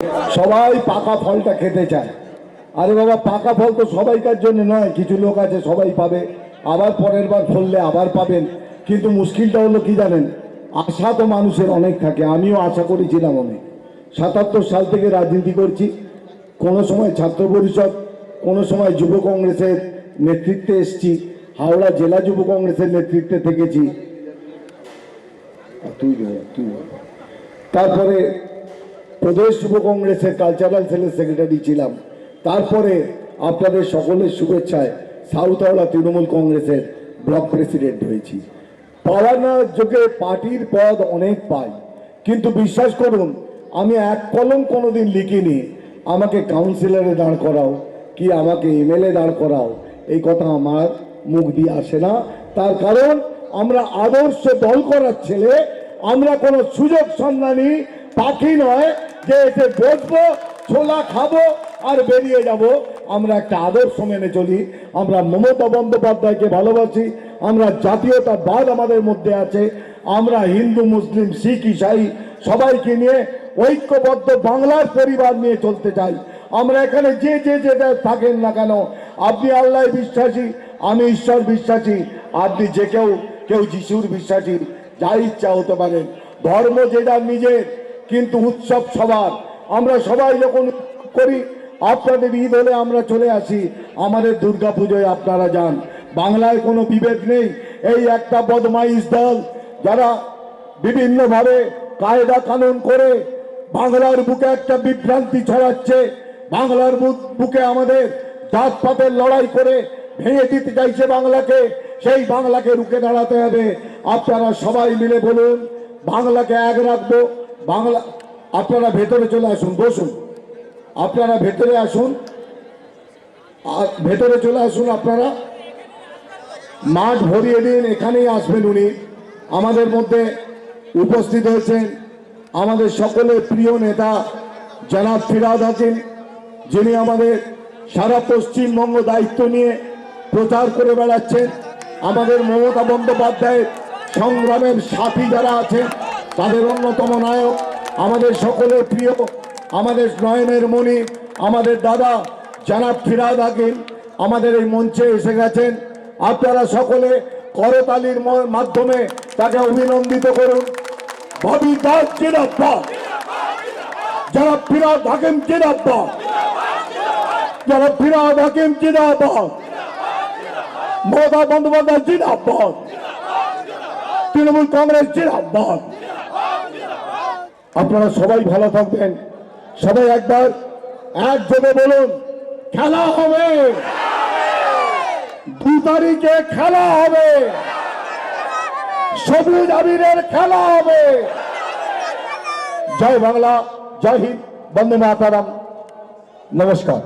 সবাই পাকা ফলটা খেতে চায়। আরে বাবা, পাকা ফল তো সবাইকার জন্য নয়, কিছু লোক আছে সবাই পাবে, আবার পরের বার ফললে আবার পাবেন। কিন্তু মুশকিলটা হলো কি জানেন, আশা তো মানুষের অনেক থাকে। আমিও আশা করেছিলাম অনেক। ৭৭ সাল থেকে রাজনীতি করছি, কোনো সময় ছাত্র পরিষদ, কোনো সময় যুব কংগ্রেসের নেতৃত্বে এসেছি, হাওড়া জেলা যুব কংগ্রেসের নেতৃত্বে থেকেছি, তারপরে প্রদেশ যুব কংগ্রেসের কালচারাল সেলের সেক্রেটারি ছিলাম, তারপরে আপনাদের সকলের শুভেচ্ছায় সাউথ হাওড়া তৃণমূল কংগ্রেসের ব্লক প্রেসিডেন্ট হয়েছি। পাওয়ানোর যোগে পার্টির পদ অনেক পাই, কিন্তু বিশ্বাস করুন আমি এক কলম কোনোদিন লিখিনি আমাকে কাউন্সিলরে দাঁড় করাও কি আমাকে এমএলএ দাঁড় করাও, এই কথা আমার মুখ দিয়ে আসে না। তার কারণ আমরা আদর্শ দল করার ছেলে, আমরা কোনো সুযোগ সন্ধানী পাখি নয় যে এসে বসবো, ছোলা খাবো আর বেরিয়ে যাব। আমরা একটা আদর্শ মেনে চলি। আমরা মমতা বন্দ্যোপাধ্যায়কে ভালোবাসি, আমরা জাতীয়তাবাদ আমাদের মধ্যে আছে, আমরা হিন্দু মুসলিম শিখ ইসাই সবাইকে নিয়ে ঐক্যবদ্ধ বাংলার পরিবার নিয়ে চলতে চাই। আমরা এখানে যে যে যেটা থাকেন না কেন, আপনি আল্লাহ বিশ্বাসী, আমি ঈশ্বর বিশ্বাসী, আপনি যে কেউ যিশুর বিশ্বাসী, যা ইচ্ছা হতে পারেন, ধর্ম যে যার নিজের, কিন্তু উৎসব সবার। আমরা সবাই যখন করি, আপনাদের ঈদ হলে আমরা চলে আসি, আমাদের দুর্গা পুজোয় আপনারা যান। বাংলায় কোনো বিভেদ নেই। এই একটা বদমাইশ দল যারা বিভিন্নভাবে কায়দা কানুন করে বাংলার বুকে একটা বিভ্রান্তি ছড়াচ্ছে, বাংলার বুকে আমাদের জাতপাতের লড়াই করে ভেঙে দিতে চাইছে বাংলাকে, সেই বাংলাকে রুখে দাঁড়াতে হবে। আপনারা সবাই মিলে বলুন বাংলাকে এক রাখবো। বাংলা, আপনারা ভেতরে চলে আসুন, বসুন, আপনারা ভেতরে আসুন, ভেতরে চলে আসুন। আপনারা মাঠ ভরিয়ে দিন, এখানেই আসবেন উনি। আমাদের মধ্যে উপস্থিত হয়েছেন আমাদের সকলের প্রিয় নেতা জনাব ফিরহাদ হাকিম, যিনি আমাদের সারা পশ্চিমবঙ্গ দায়িত্ব নিয়ে প্রচার করে বেড়াচ্ছেন। আমাদের মমতা বন্দ্যোপাধ্যায়ের সংগ্রামের সাথী যারা আছেন তাদের অন্যতম নায়ক, আমাদের সকলের প্রিয়, আমাদের নয়নের মণি, আমাদের দাদা জনাব ফিরহাদ হাকিম আমাদের এই মঞ্চে এসে গেছেন। আপনারা সকলে করতালির মাধ্যমে তাকে অভিনন্দিত করুন। ববি দাস জিন্দাবাদ, জনাব ফিরহাদ হাকিম জিন্দাবাদ, জনাব ফিরহাদ হাকিম জিন্দাবাদ, মমতা বন্দ্যোপাধ্যায় জিন্দাবাদ, তৃণমূল কংগ্রেস জিন্দাবাদ। আপনারা সবাই ভালো থাকবেন। সবাই একবার একযোগে বলুন খেলা হবে, 2 তারিখে খেলা হবে, সবুজ আবিরের খেলা হবে। জয় বাংলা, জয় হিন্দ, বন্দে মাতরম, নমস্কার।